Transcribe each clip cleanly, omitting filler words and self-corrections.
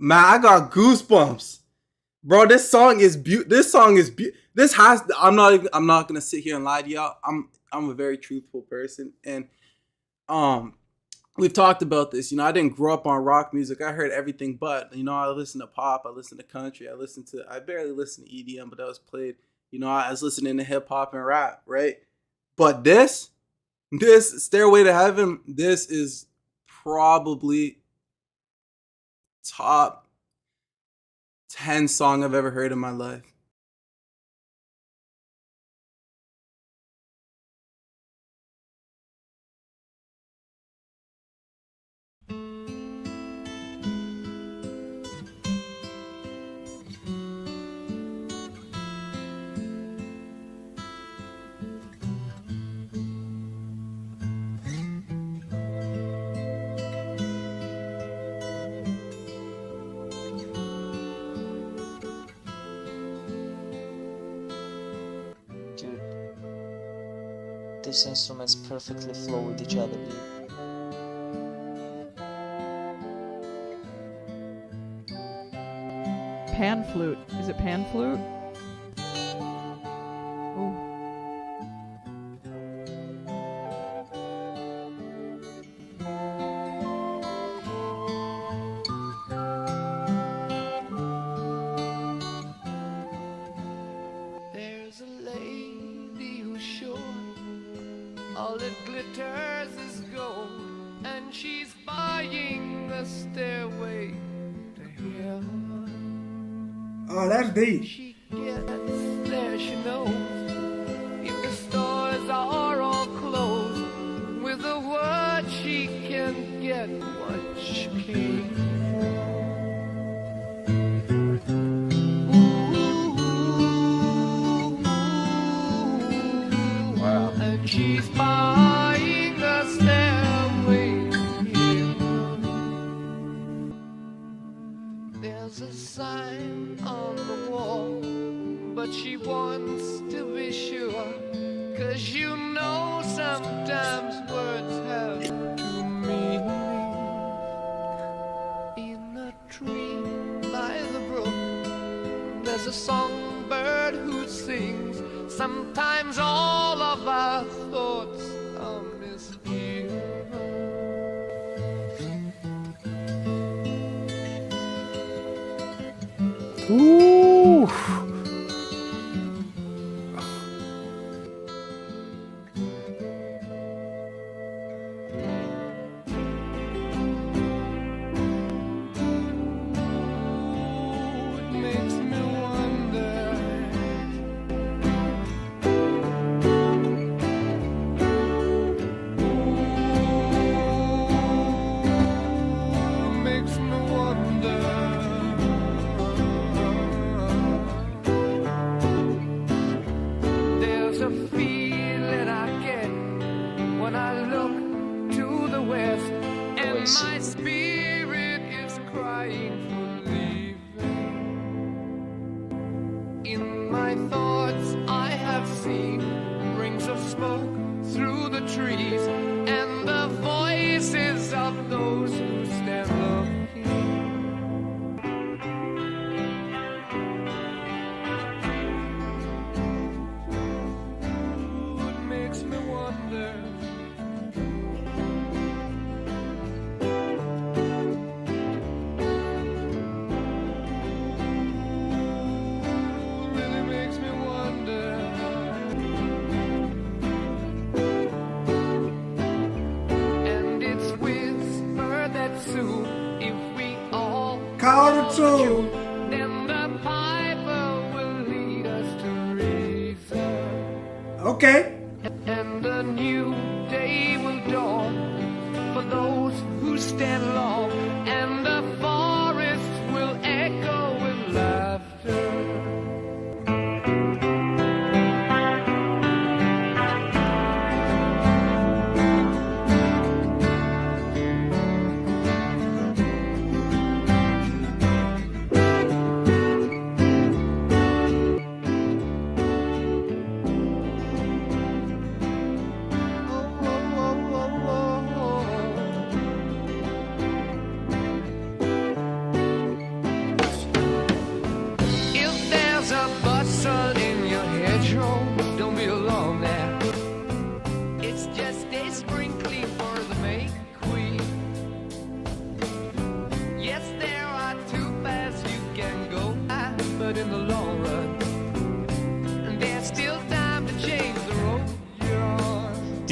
Man, I got goosebumps, bro. This song is This has. I'm not gonna sit here and lie to y'all. I'm a very truthful person, and um, we've talked about this. I didn't grow up on rock music. I heard everything, but I listen to pop. I listen to country. I barely listen to EDM, but that was played. I was listening to hip hop and rap, right? But this Stairway to Heaven, this is probably top 10 song I've ever heard in my life. Dude, these instruments perfectly flow with each other, dude. Pan flute. Is it pan flute? Oh. There's a lady who's sure all that glitters is gold, and she's buying the stairway to heaven. Oh, that's deep. She gets there, she knows, if the stores are all closed, with a word she can get what she came. Wow. And she's buying the stairway here. There's a sign on the wall, but she wants to be sure, 'cause sometimes words have two meanings. In a tree by the brook, there's a songbird who sings. Sometimes all of our thoughts are misgiven. Ooh. It makes me wonder. Makes me wonder. There's a feeling I get when I look to the west, and my spirit is crying for leaving. In my thoughts I have seen rings of smoke through the trees, and the voices of those who stand looking. Ooh, it makes me wonder. Really makes me wonder. And it's whispered that soon, if we all Call the tune. then the piper will lead us to reason. Okay. And a new day will dawn for those who stand long, and the forest will echo with laughter.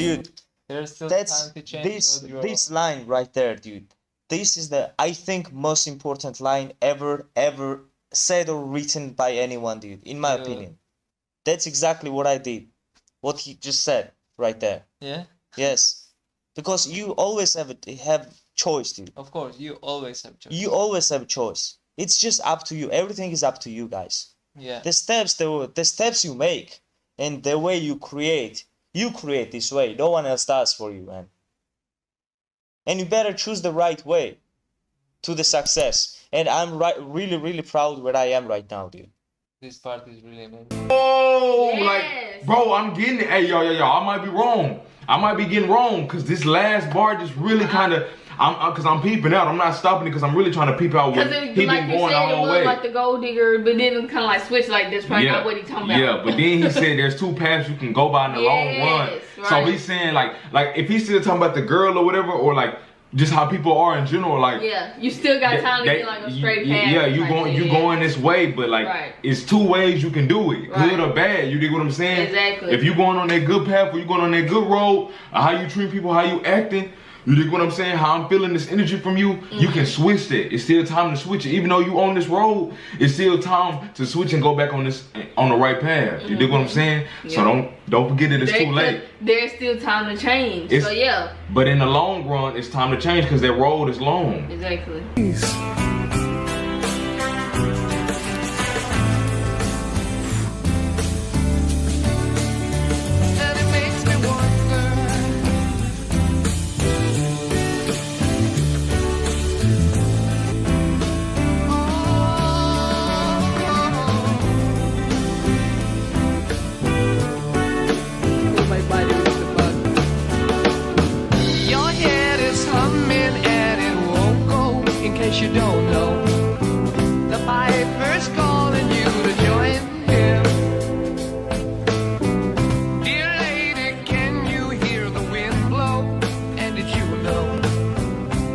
Dude, There's still that's time to change this line right there, dude. This is the, I think, most important line ever said or written by anyone, dude, in my opinion. That's exactly what I did. What he just said right there. Yeah? Yes. Because you always have choice, dude. Of course, you always have choice. You always have choice. It's just up to you. Everything is up to you guys. Yeah. The steps you make and the way you create this way. No one else does for you, man. And you better choose the right way to the success. And I'm really proud where I am right now, dude. This part is really amazing. Oh, like, bro, I'm getting it. Hey, yo, I might be wrong. I might be getting wrong, because this last bar just really kind of, because I'm peeping out. I'm not stopping it, because I'm really trying to peep out what he like been going all the way. Like the gold digger, but then it kind of like switch like this, right? Not what he talking about. Yeah, but then he said there's two paths you can go by in the long run. Right. So he's saying like if he's still talking about the girl or whatever, or like just how people are in general, like you still got time to get like a straight path. Yeah, you going this way, but like it's two ways you can do it, good or bad. You dig what I'm saying? Exactly. If you going on that good path or you going on that good road, how you treat people, how you acting. You dig what I'm saying? How I'm feeling this energy from you, you can switch that. It's still time to switch it. Even though you on this road, it's still time to switch and go back on the right path. You dig what I'm saying? So don't forget that it's too late. There's still time to change. So yeah. But in the long run, it's time to change because that road is long. Exactly. And it makes me wonder, My body was the bug. your head is humming and it won't go. In case you don't know, the piper's calling you to join him. Dear lady, can you hear the wind blow? And did you know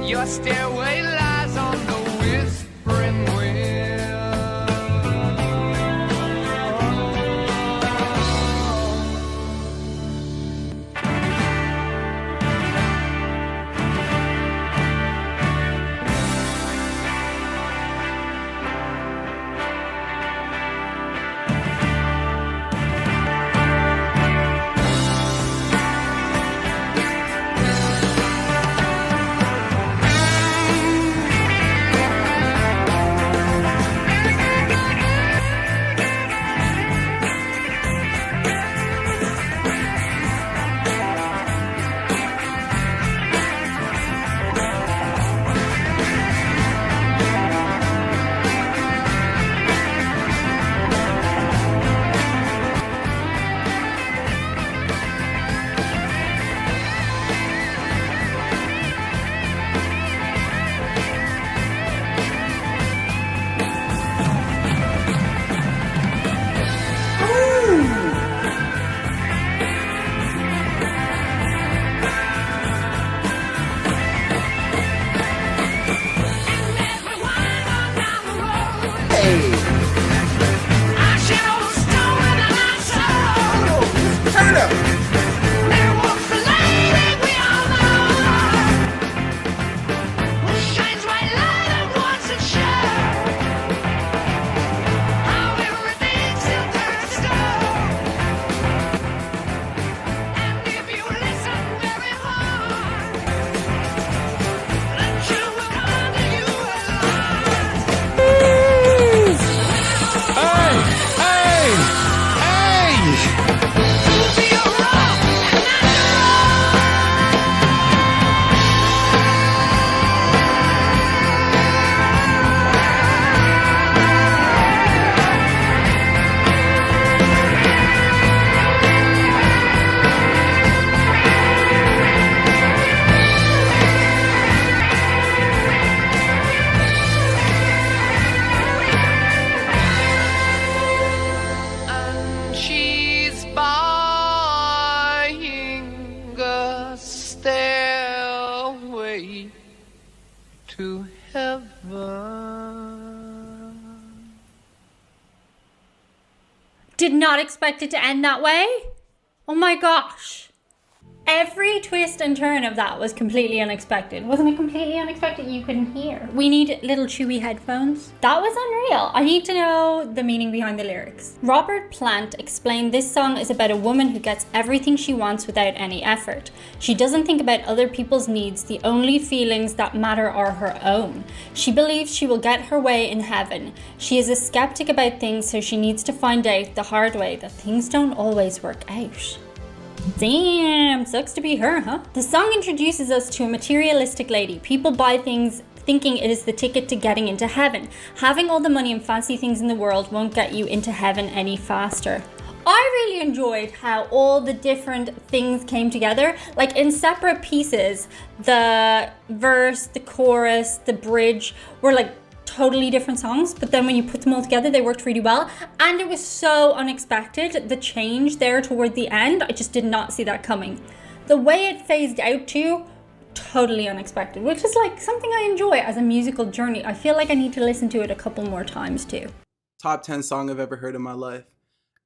your stairway lies on the whispering wind? Turn it up. There walks a lady we all know, who shines white light and wants to show how everything still turns to stone. And if you listen very hard, the truth will come to you at last. To be a rock and not a roll. And she's buying a stairway to heaven. Did not expect it to end that way. Oh my gosh. Every twist and turn of that was completely unexpected. Wasn't it completely unexpected? You couldn't hear. We need little chewy headphones. That was unreal. I need to know the meaning behind the lyrics. Robert Plant explained this song is about a woman who gets everything she wants without any effort. She doesn't think about other people's needs. The only feelings that matter are her own. She believes she will get her way in heaven. She is a skeptic about things, so she needs to find out the hard way that things don't always work out. Damn, sucks to be her, huh? The song introduces us to a materialistic lady. People buy things thinking it is the ticket to getting into heaven. Having all the money and fancy things in the world won't get you into heaven any faster. I really enjoyed how all the different things came together, like in separate pieces. The verse, the chorus, the bridge were like totally different songs, but then when you put them all together, they worked really well. And it was so unexpected, the change there toward the end. I just did not see that coming. The way it phased out too, totally unexpected, which is like something I enjoy as a musical journey. I feel like I need to listen to it a couple more times too. Top 10 song I've ever heard in my life.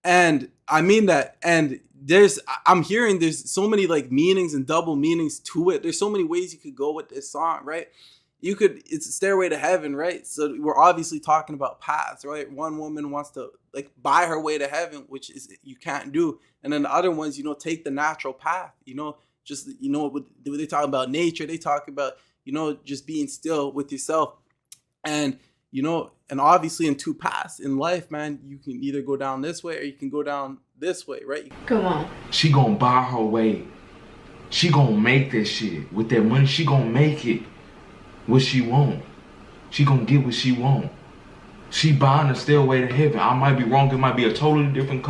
And I mean that. And I'm hearing there's so many like meanings and double meanings to it. There's so many ways you could go with this song, right? It's a Stairway to Heaven, right? So we're obviously talking about paths, right? One woman wants to like buy her way to heaven, which is you can't do. And then the other ones, take the natural path, just, when they talk about nature, they talk about, just being still with yourself. And, and obviously in two paths in life, man, you can either go down this way or you can go down this way, right? Come on. She gonna buy her way. She gonna make that shit. With that money, she gonna make it. What she want. She gonna get what she want. She buying a Stairway to Heaven. I might be wrong. It might be a totally different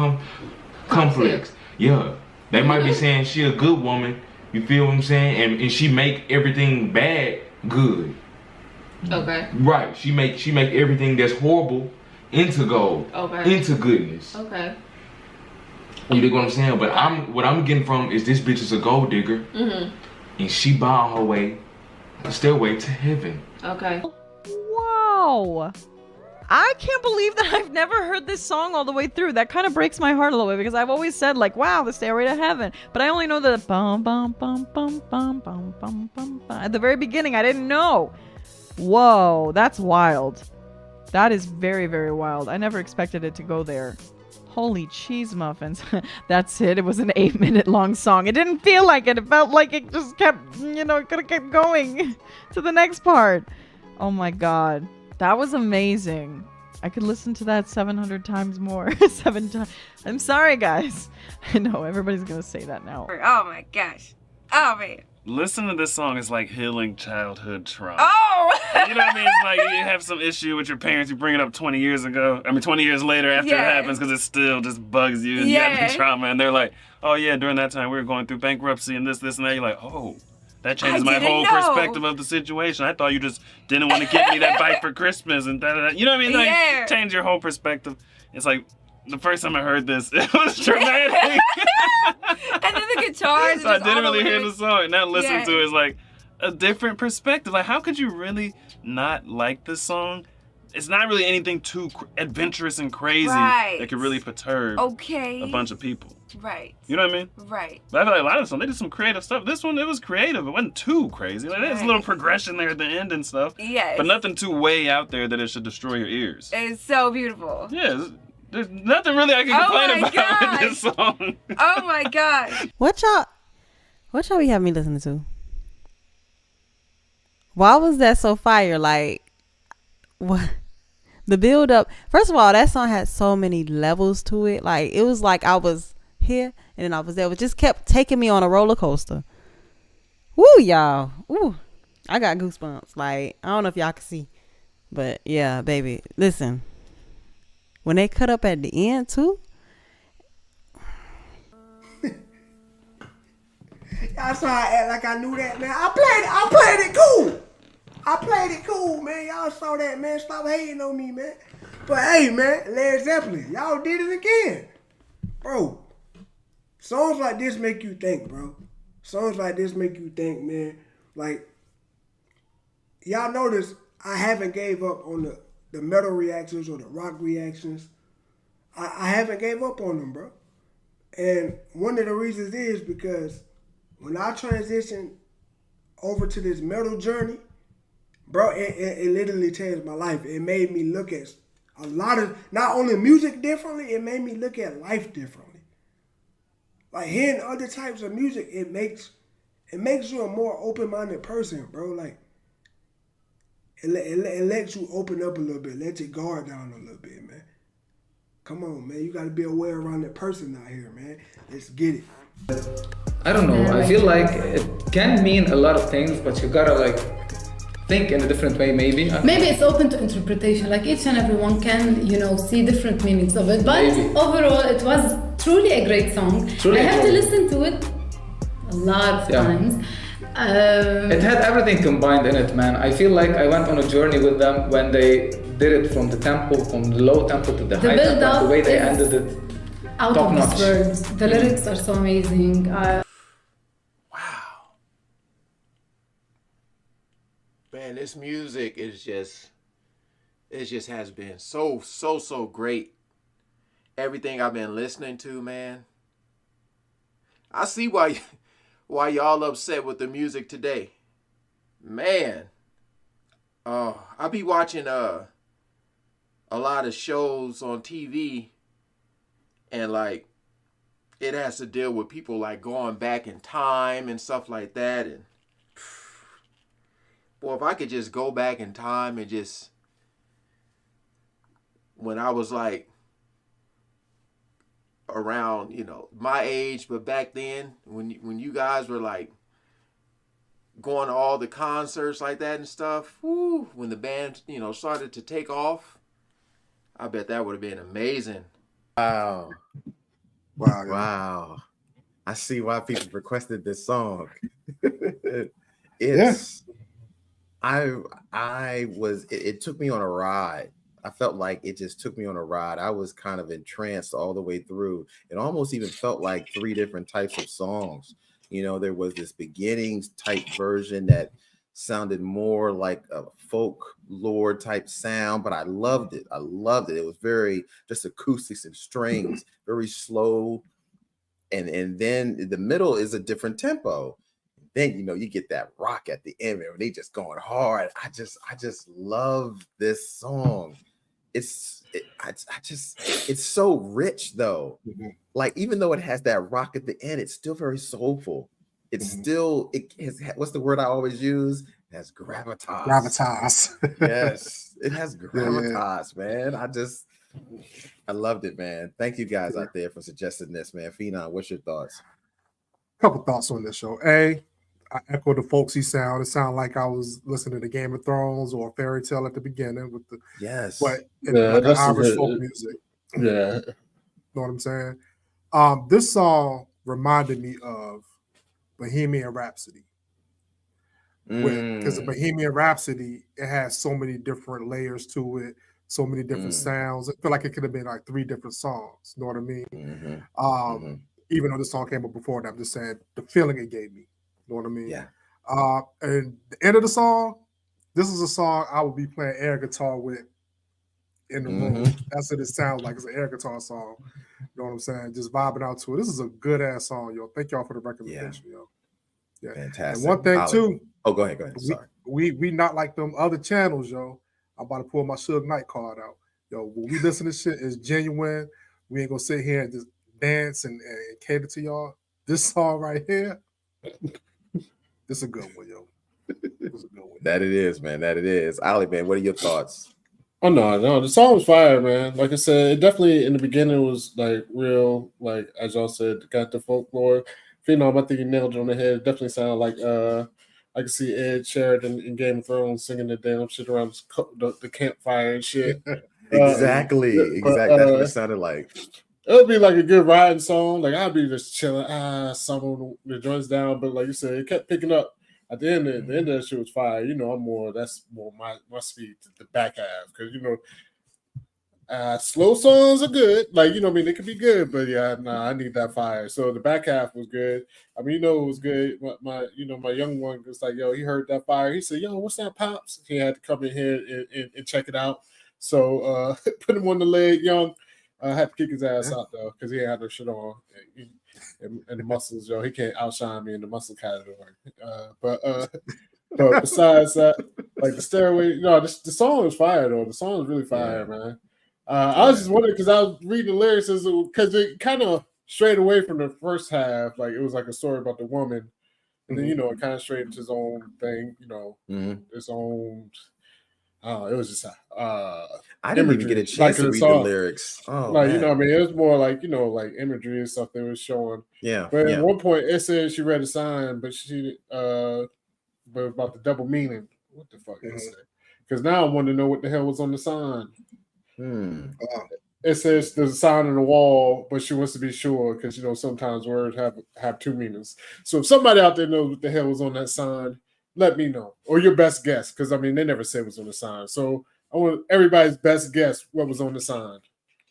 complex. Yeah. They might be saying she a good woman. You feel what I'm saying? And she make everything bad good. Okay. Right. She make everything that's horrible into gold. Okay. Into goodness. Okay. You dig what I'm saying? But what I'm getting from is this bitch is a gold digger. Mm-hmm. And she buying her way. A Stairway to Heaven. Okay. Wow. I can't believe that I've never heard this song all the way through. That kind of breaks my heart a little bit because I've always said like, wow, the Stairway to Heaven. But I only know the bum bum bum bum bum bum bum bum bum. At the very beginning, I didn't know. Whoa, that's wild. That is very, very wild. I never expected it to go there. Holy cheese muffins. That's it. It was an 8-minute long song. It didn't feel like it. It felt like it just kept, it could have kept going to the next part. Oh my God. That was amazing. I could listen to that 700 times more. 7 times. I'm sorry, guys. I know everybody's going to say that now. Oh my gosh. Oh man. Listen to this song. It's like healing childhood trauma. Oh! You know what I mean? It's like you have some issue with your parents. You bring it up 20 years ago. 20 years later after it happens because it still just bugs you and you have the trauma. And they're like, oh yeah, during that time we were going through bankruptcy and this and that. You're like, oh, that changes my whole perspective of the situation. I thought you just didn't want to get me that bike for Christmas and da-da-da. You know what I mean? Like, change your whole perspective. It's like, the first time I heard this, it was dramatic. And then the guitars. So I didn't really hear the song. And now listening to it is like a different perspective. Like, how could you really not like this song? It's not really anything too adventurous and crazy that could really perturb a bunch of people. Right. You know what I mean? Right. But I feel like a lot of them, they did some creative stuff. This one, it was creative. It wasn't too crazy. Like, there's a little progression there at the end and stuff. Yes. But nothing too way out there that it should destroy your ears. It's so beautiful. Yeah. There's nothing really I can complain about with this song. Oh my God. What y'all be having me listening to? Why was that so fire? Like, what? The build up. First of all, that song had so many levels to it. Like, it was like I was here and then I was there. It just kept taking me on a roller coaster. Woo, y'all. Woo. I got goosebumps. Like, I don't know if y'all can see. But yeah, baby. Listen. When they cut up at the end too. Y'all saw I act like I knew that, man. I played it cool. I played it cool, man. Y'all saw that, man. Stop hating on me, man. But hey, man, Led Zeppelin, y'all did it again. Bro, songs like this make you think, bro. Songs like this make you think, man. Like, y'all notice I haven't gave up on the metal reactions or the rock reactions. I haven't gave up on them, bro. And one of the reasons is because when I transitioned over to this metal journey, bro, it literally changed my life. It made me look at a lot of, not only music differently, it made me look at life differently. Like hearing other types of music, it makes you a more open-minded person, bro. Like it lets you open up a little bit, let your guard down a little bit, man. Come on, man. You got to be a well-rounded person out here, man. Let's get it. I don't know. I feel like it can mean a lot of things, but you gotta like think in a different way, maybe. Maybe it's open to interpretation. Like each and everyone can, see different meanings of it. But overall, it was truly a great song. I have to listen to it a lot of times. It had everything combined in it, man. I feel like I went on a journey with them when they did it from the tempo, from the low tempo to the high tempo, the way they ended it. Out of these words. The lyrics are so amazing. Wow. Man, this music is it just has been so great. Everything I've been listening to, man. I see why y'all upset with the music today. Man. I be watching a lot of shows on TV, and like it has to deal with people like going back in time and stuff like that. And boy, if I could just go back in time and just when I was like around, my age, but back then when you guys were like going to all the concerts like that and stuff, whoo, when the band, started to take off, I bet that would have been amazing. Wow. I see why people requested this song. It took me on a ride. I felt like it just took me on a ride. I was kind of entranced all the way through. It almost even felt like 3 different types of songs. There was this beginnings type version that sounded more like a folklore type sound, but I loved it. It was very just acoustics and strings, very slow. And then the middle is a different tempo. Then you get that rock at the end where they just going hard. I just love this song. It's so rich though. Mm-hmm. Like even though it has that rock at the end, it's still very soulful. It's still, it has, what's the word I always use? It has gravitas. Yes, it has gravitas, man. I loved it, man. Thank you guys out there for suggesting this, man. Phenom, what's your thoughts? Couple thoughts on this show. I echo the folksy sound. It sounded like I was listening to Game of Thrones or a fairy tale at the beginning with the but like Irish folk music. Yeah. Know what I'm saying? This song reminded me of Bohemian Rhapsody. Because Bohemian Rhapsody, it has so many different layers to it, so many different sounds. I feel like it could have been like 3 different songs. You know what I mean? Even though this song came up before that, I'm just saying the feeling it gave me. You know what I mean? Yeah. And the end of the song, this is a song I would be playing air guitar with in the room. That's what it sounds like. It's an air guitar song. You know what I'm saying? Just vibing out to it. This is a good ass song, yo. Thank y'all for the recommendation, yo. Yeah. Fantastic. And one thing too. Oh, go ahead. Sorry. We not like them other channels, yo. I'm about to pull my Suge Knight card out. Yo, when we listen to shit, it's genuine. We ain't gonna sit here and just dance and cater to y'all. This song right here, this is a good one, yo. This is a good one. That it is, man. That it is. Ali, man, what are your thoughts? Oh no, the song was fire, man. Like I said, it definitely in the beginning was like real, like as y'all said, got the folklore. Phenom, I think you nailed it on the head. It definitely sounded like I can see Ed Sheridan in Game of Thrones singing the damn shit around the campfire and shit. Exactly. That's what it sounded like. It would be like a good riding song. Like I'd be just chilling, some the joints down, but like you said, it kept picking up. At the end of that shit was fire. That's more my speed to the back half because slow songs are good. Like they could be good, but I need that fire. So the back half was good. I mean, it was good. My young one was like, yo, he heard that fire. He said, yo, what's that, Pops? He had to come in here and check it out. So put him on the leg, young. I had to kick his ass out though because he had no shit on and the muscles, yo. He can't outshine me in the muscle category. But besides that, like the Stairway, the song was fire though. The song was really fire, man. I was just wondering because I was reading the lyrics because it kind of strayed away from the first half. Like it was like a story about the woman, and then it kind of strayed into his own thing. His own. It was just I didn't even get a chance to read the lyrics. Oh, like man. I mean, it was more like like imagery and stuff they was showing. Yeah. But at one point, it said she read a sign, but she but about the double meaning. What the fuck is it? Because now I want to know what the hell was on the sign. It says there's a sign on the wall, but she wants to be sure because sometimes words have two meanings. So if somebody out there knows what the hell was on that sign, let me know, or your best guess, because I mean they never said what's on the sign. So I want everybody's best guess what was on the sign.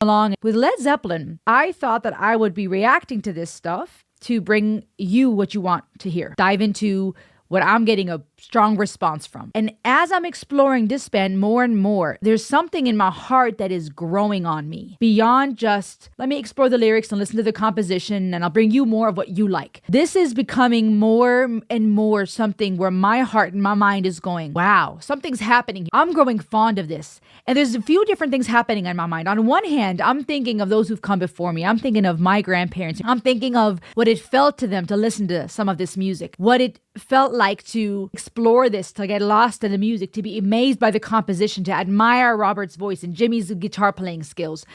Along with Led Zeppelin, I thought that I would be reacting to this stuff to bring you what you want to hear. Dive into what I'm getting a strong response from. And as I'm exploring this band more and more, there's something in my heart that is growing on me. Beyond just, let me explore the lyrics and listen to the composition and I'll bring you more of what you like. This is becoming more and more something where my heart and my mind is going, wow, something's happening. I'm growing fond of this. And there's a few different things happening in my mind. On one hand, I'm thinking of those who've come before me. I'm thinking of my grandparents. I'm thinking of what it felt to them to listen to some of this music. What it felt like to explore this, to get lost in the music, to be amazed by the composition, to admire Robert's voice and Jimmy's guitar playing skills.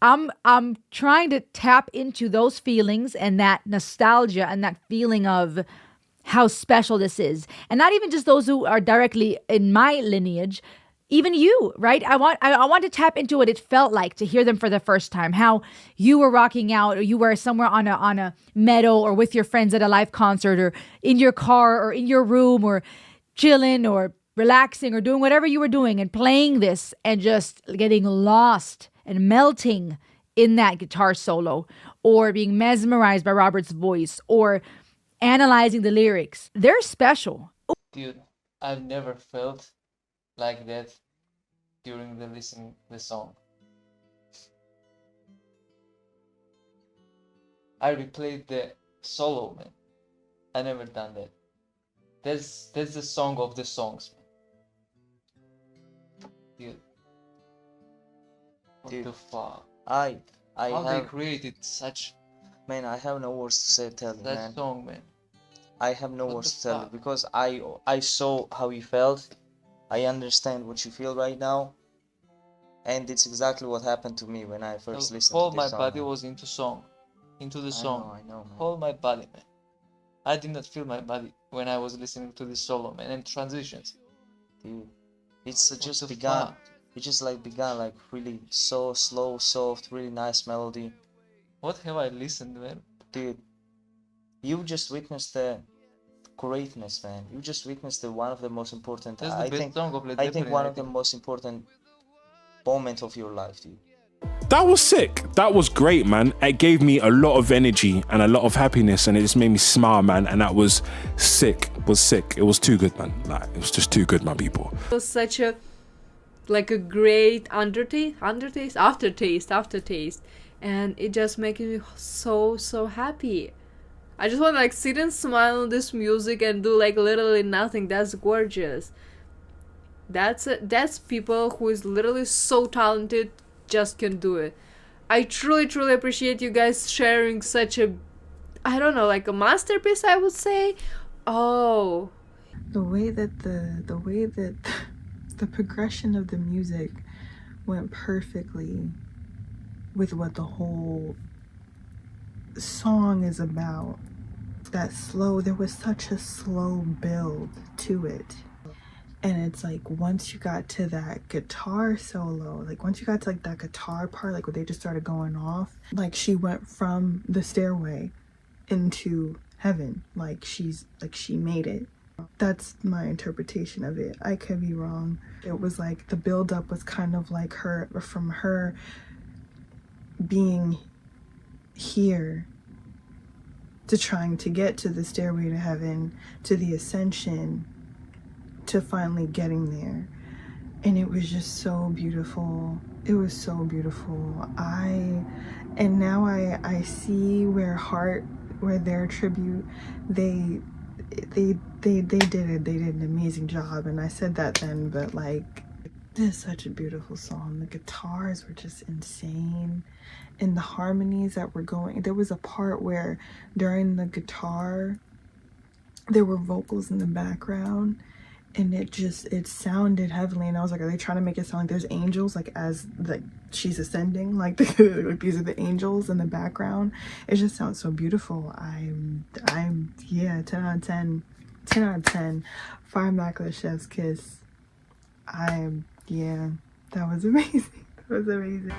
I'm trying to tap into those feelings and that nostalgia and that feeling of how special this is. And not even just those who are directly in my lineage, even you, right? I want to tap into what it felt like to hear them for the first time, how you were rocking out, or you were somewhere on a meadow or with your friends at a live concert or in your car or in your room or chilling or relaxing or doing whatever you were doing and playing this and just getting lost and melting in that guitar solo or being mesmerized by Robert's voice or analyzing the lyrics. They're special. Dude, I've never felt like that during the listening the song. I replayed the solo, man. I never done that. That's the song of the songs, man. Dude. What the fuck? How they created such... Man, I have no words to say, tell you, man. That song, man. I have no words to tell you because I saw how you felt. I understand what you feel right now, and it's exactly what happened to me when I first listened to this song. All my body was into the song. I know, man. All my body, man. I did not feel my body when I was listening to this solo, man, and transitions. Dude, it's just begun. It just began like really so slow, soft, really nice melody. What have I listened, man? Dude, you just witnessed the greatness, man. You just witnessed one of the most important. That's the best song of Led I think Zeppelin, one of the most important moments of your life, dude. That was sick. That was great, man. It gave me a lot of energy and a lot of happiness, and it just made me smile, man. And that was sick. It was sick. It was too good, man. Like, it was just too good, my people. It was such a great aftertaste, and it just making me so happy. I just want to sit and smile on this music and do literally nothing. That's gorgeous. That's people who is literally so talented, just can do it. I truly appreciate you guys sharing such a, I don't know, a masterpiece, I would say. Oh, the way that the progression of the music went perfectly with what the whole song is about. There was such a slow build to it. And it's once you got to that guitar solo, once you got to that guitar part, where they just started going off, she went from the stairway into heaven, she made it. That's my interpretation of it. I could be wrong. It was the build up was kind of from her being here to trying to get to the stairway to heaven, to the ascension, to finally getting there. and it was just so beautiful. It was so beautiful. And now I see where their tribute, they did it. They did an amazing job, and I said that then, but like, this is such a beautiful song. The guitars were just insane, and the harmonies that were going. There was a part where during the guitar, there were vocals in the background, and it sounded heavenly, and I was like, are they trying to make it sound like there's angels, like as she's ascending, like, like these are the angels in the background? It just sounds so beautiful. I'm yeah, 10 out of 10. 10 out of 10. Fire Immaculate Chef's Kiss. Yeah, that was amazing. That was amazing.